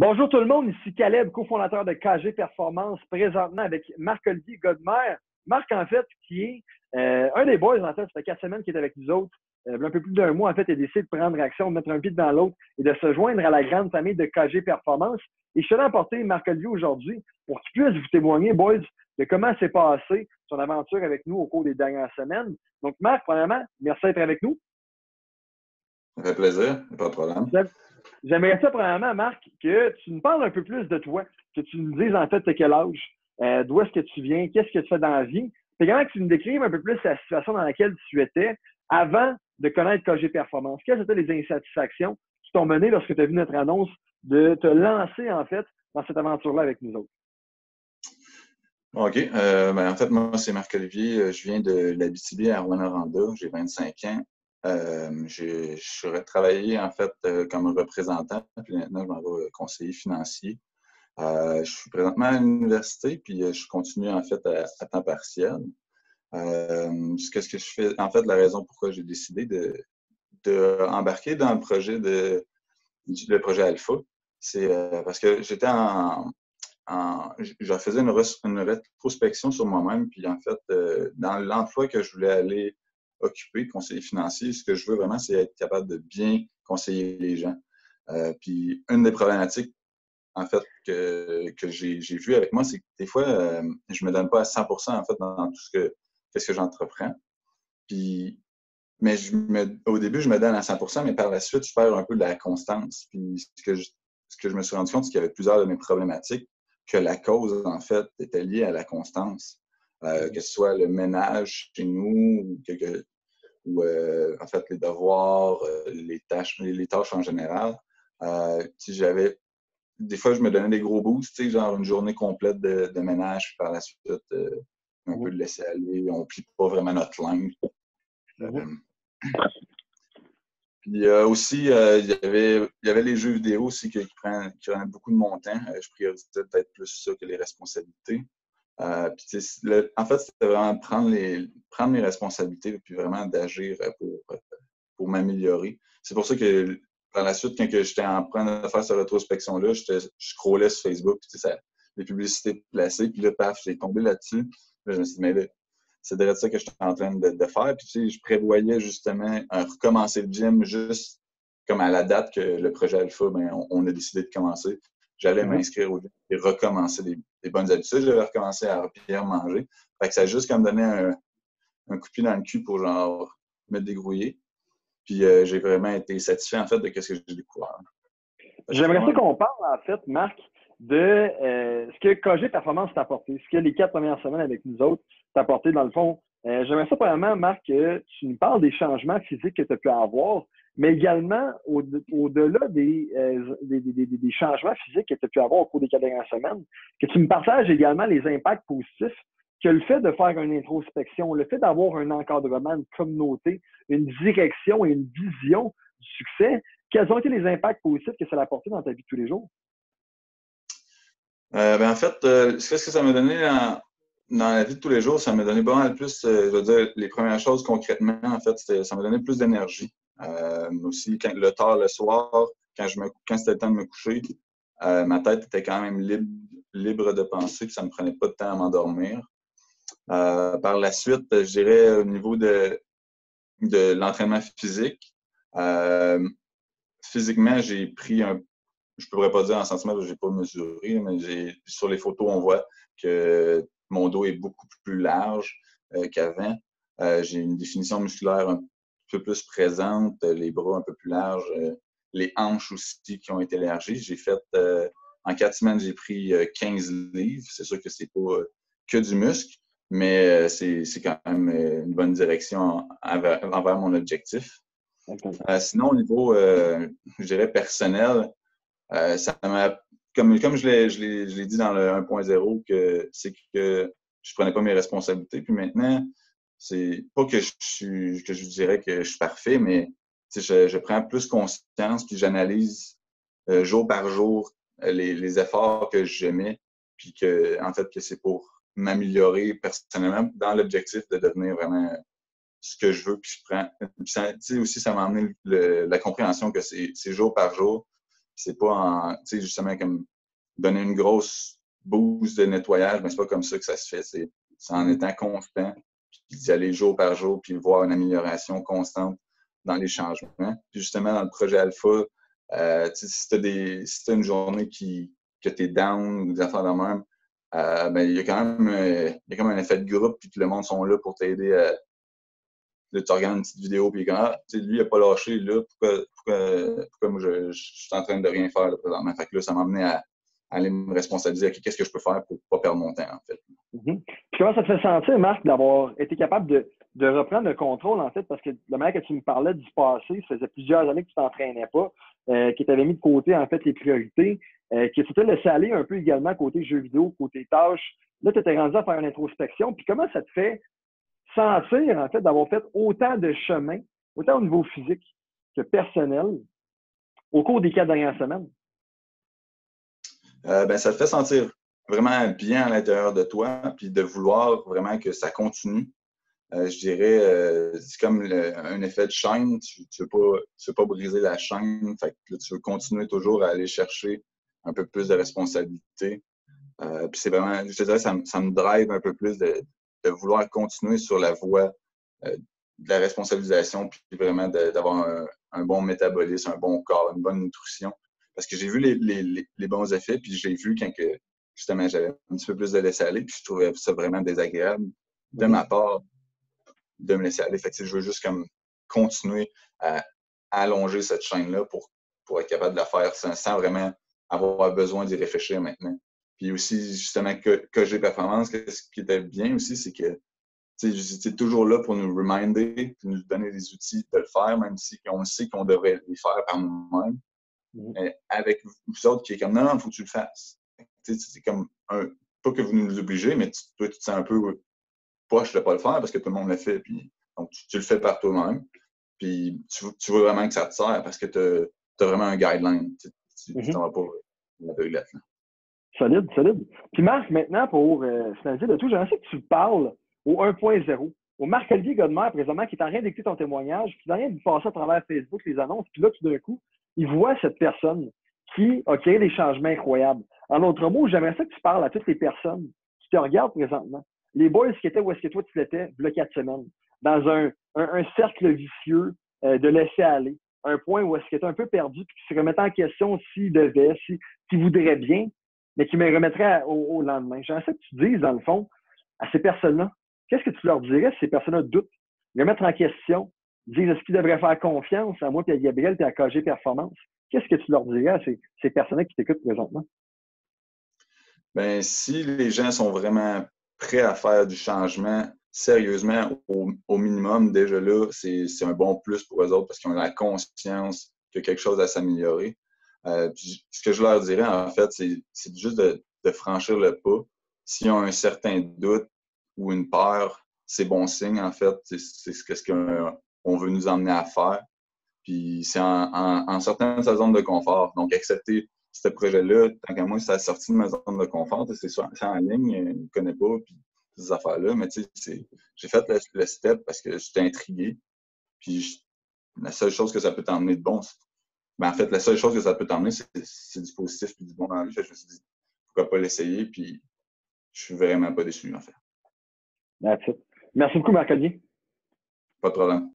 Bonjour tout le monde, ici Caleb, cofondateur de KG Performance, présentement avec Marc-Olivier Godmer. Marc, en fait, qui est un des boys, en fait, ça fait 4 semaines qu'il est avec nous autres. Un peu plus d'un mois, en fait, il a décidé de prendre action, de mettre un pied dans l'autre et de se joindre à la grande famille de KG Performance. Et je suis allé emporter Marc-Olivier aujourd'hui pour qu'il puisse vous témoigner, boys, de comment s'est passé son aventure avec nous au cours des dernières semaines. Donc, Marc, premièrement, merci d'être avec nous. Ça fait plaisir, pas de problème. J'aimerais ça, premièrement, Marc, que tu nous parles un peu plus de toi, que tu nous dises en fait de quel âge, d'où est-ce que tu viens, qu'est-ce que tu fais dans la vie. Puis également que tu nous décrives un peu plus la situation dans laquelle tu étais avant de connaître KG Performance. Quelles étaient les insatisfactions qui t'ont mené lorsque tu as vu notre annonce de te lancer en fait dans cette aventure-là avec nous autres? OK. En fait, moi, c'est Marc-Olivier. Je viens de l'Abitibi à Rouyn-Noranda. J'ai 25 ans. Je suis travaillé en fait comme représentant, puis maintenant je m'en vais conseiller financier. Je suis présentement à l'université, puis je continue en fait à temps partiel. Ce que je fais, en fait, la raison pourquoi j'ai décidé de embarquer dans le projet Alpha, c'est parce que j'étais je faisais une rétrospection sur moi-même, puis en fait, dans l'emploi que je voulais aller occuper, conseiller financier, ce que je veux vraiment, c'est être capable de bien conseiller les gens. Puis une des problématiques, en fait, que j'ai vues avec moi, c'est que des fois, je me donne pas à 100% en fait dans tout ce que j'entreprends. Puis, mais au début, je me donne à 100%, mais par la suite, je perds un peu de la constance. Puis ce que je me suis rendu compte, c'est qu'il y avait plusieurs de mes problématiques que la cause, en fait, était liée à la constance. Que ce soit le ménage chez nous ou en fait, les devoirs, les tâches en général. Des fois, je me donnais des gros boosts, genre une journée complète de ménage, puis par la suite, un peu de laisser aller. On ne plie pas vraiment notre linge. Puis aussi, il y avait les jeux vidéo aussi qui prennent beaucoup de mon temps. Je priorisais peut-être plus ça que les responsabilités. Puis, en fait, c'était vraiment prendre mes responsabilités puis vraiment d'agir pour m'améliorer. C'est pour ça que par la suite, quand j'étais en train de faire cette rétrospection-là, je scrollais sur Facebook, puis les publicités placées, puis là, paf, j'ai tombé là-dessus. Là, je me suis dit, mais là, c'est de ça que j'étais en train de faire. Puis, tu sais, je prévoyais justement recommencer le gym juste comme à la date que le projet Alpha, on a décidé de commencer. J'allais m'inscrire au gym et recommencer des bonnes habitudes. J'avais recommencé à bien manger. Fait que ça a juste comme donné un coup de pied dans le cul pour genre me dégrouiller. Puis j'ai vraiment été satisfait en fait de ce que j'ai découvert. J'aimerais ça qu'on parle en fait, Marc, de ce que KG Performance t'a apporté, ce que les 4 premières semaines avec nous autres t'a apporté dans le fond. J'aimerais ça premièrement, Marc, que tu nous parles des changements physiques que tu as pu avoir, mais également au-delà des changements physiques que tu as pu avoir au cours des 4 dernières semaines, que tu me partages également les impacts positifs que le fait de faire une introspection, le fait d'avoir un encadrement, une communauté, une direction et une vision du succès, quels ont été les impacts positifs que ça a apporté dans ta vie de tous les jours? En fait, ce que ça m'a donné dans la vie de tous les jours, ça m'a donné pas mal plus, je veux dire, les premières choses concrètement, en fait, ça m'a donné plus d'énergie. Aussi, le tard le soir, quand c'était le temps de me coucher, ma tête était quand même libre de penser, puis ça ne me prenait pas de temps à m'endormir. Par la suite, je dirais au niveau de l'entraînement physique, physiquement, j'ai pris je ne pourrais pas dire en centimètres, je n'ai pas mesuré, mais sur les photos, on voit que mon dos est beaucoup plus large qu'avant. J'ai une définition musculaire un peu plus présente, les bras un peu plus larges, les hanches aussi qui ont été élargies. J'ai fait, en 4 semaines, j'ai pris 15 livres. C'est sûr que c'est pas que du muscle, mais c'est quand même une bonne direction envers mon objectif. Sinon, au niveau, je dirais, personnel, ça m'a, comme je l'ai dit dans le 1.0, que c'est que je prenais pas mes responsabilités. Puis maintenant, c'est pas que je dirais que je suis parfait, mais je prends plus conscience, puis j'analyse jour par jour les efforts que je mets, puis en fait, que c'est pour m'améliorer personnellement dans l'objectif de devenir vraiment ce que je veux, puis je prends. Puis ça, aussi, ça m'a amené la compréhension que c'est jour par jour. C'est pas en, tu sais, justement, comme donner une grosse boost de nettoyage, mais c'est pas comme ça que ça se fait. C'est en étant constant, puis d'y aller jour par jour, puis voir une amélioration constante dans les changements. Puis justement, dans le projet Alpha, si tu as une journée que tu es down ou des affaires de même, ben, il y a quand même un effet de groupe, puis que le monde sont là pour t'aider à. Là, tu regardes une petite vidéo, puis quand lui, il n'a pas lâché, là, pourquoi moi, je suis en train de rien faire là, présentement? Fait que là, ça m'a amené à aller me responsabiliser. OK, qu'est-ce que je peux faire pour ne pas perdre mon temps, en fait? Puis comment ça te fait sentir, Marc, d'avoir été capable de reprendre le contrôle, en fait, parce que la manière que tu me parlais du passé, ça faisait plusieurs années que tu t'entraînais pas, que tu avais mis de côté, en fait, les priorités, que tu t'es laissé aller un peu également côté jeux vidéo, côté tâches. Là, tu t'es rendu à faire une introspection. Puis comment ça te fait sentir, en fait, d'avoir fait autant de chemin, autant au niveau physique que personnel, au cours des 4 dernières semaines? Ben, ça te fait sentir vraiment bien à l'intérieur de toi, puis de vouloir vraiment que ça continue. Je dirais, c'est comme un effet de chaîne. Tu ne veux pas briser la chaîne. Fait que là, tu veux continuer toujours à aller chercher un peu plus de responsabilité. Puis c'est vraiment, je te dirais, ça me drive un peu plus de vouloir continuer sur la voie de la responsabilisation, puis vraiment d'avoir un bon métabolisme, un bon corps, une bonne nutrition. Parce que j'ai vu les bons effets, puis j'ai vu quand que, justement, j'avais un petit peu plus de laisser aller, puis je trouvais ça vraiment désagréable de ma part de me laisser aller. Fait que je veux juste comme continuer à allonger cette chaîne-là pour être capable de la faire sans vraiment avoir besoin d'y réfléchir maintenant. Puis aussi, justement, que j'ai performance, ce qui était bien aussi, c'est que c'est toujours là pour nous reminder, puis nous donner des outils de le faire, même si on sait qu'on devrait les faire par nous-mêmes. Avec vous autres qui est comme non, il faut que tu le fasses. C'est comme pas que vous nous obligez, mais toi, tu te sens un peu poche de ne pas le faire parce que tout le monde le fait. Puis, donc, tu le fais par toi-même. Puis, tu veux vraiment que ça te sert parce que tu as vraiment un guideline. Tu t'en vas pas la brûlette. Solide, solide. Puis Marc, maintenant, pour finaliser le tout, j'aimerais que tu parles au 1.0, au Marc-Olivier Godmer, présentement, qui est en train d'écouter ton témoignage, qui est en train de passer à travers Facebook, les annonces, puis là, tout d'un coup, il voit cette personne qui a créé des changements incroyables. En d'autres mots, j'aimerais ça que tu parles à toutes les personnes qui te regardent présentement. Les boys qui étaient où est-ce que toi tu l'étais, il y a 4 semaines, dans un cercle vicieux de laisser aller, un point où est-ce que tu es un peu perdu, puis qui se remettait en question s'il devait, s'il voudrait bien, mais qui me remettrait au lendemain. J'aimerais ça que tu dises, dans le fond, à ces personnes-là, qu'est-ce que tu leur dirais si ces personnes-là doutent, les remettre en question, disent est-ce qu'ils devraient faire confiance à moi, puis à Gabriel, puis à KG Performance? Qu'est-ce que tu leur dirais à ces personnes-là qui t'écoutent présentement? Ben, si les gens sont vraiment prêts à faire du changement sérieusement, au minimum, déjà là, c'est un bon plus pour eux autres parce qu'ils ont la conscience qu'il y a quelque chose à s'améliorer. Puis ce que je leur dirais, en fait, c'est juste de franchir le pas. S'ils ont un certain doute ou une peur, c'est bon signe, en fait. C'est ce qu'on veut nous emmener à faire. Puis c'est en sortant de sa zone de confort. Donc, accepter ce projet-là, tant qu'à moi, ça a sorti de ma zone de confort. C'est en ligne, je ne connais pas, puis ces affaires-là. Mais tu sais, j'ai fait le step parce que j'étais intrigué. Puis la seule chose que ça peut t'emmener de bon, en fait, la seule chose que ça peut t'emmener, c'est du positif et du bon dans la vie. Je me suis dit, pourquoi pas l'essayer? Puis je suis vraiment pas déçu, en fait. That's it. Merci beaucoup, Marc-Olivier. Pas de problème.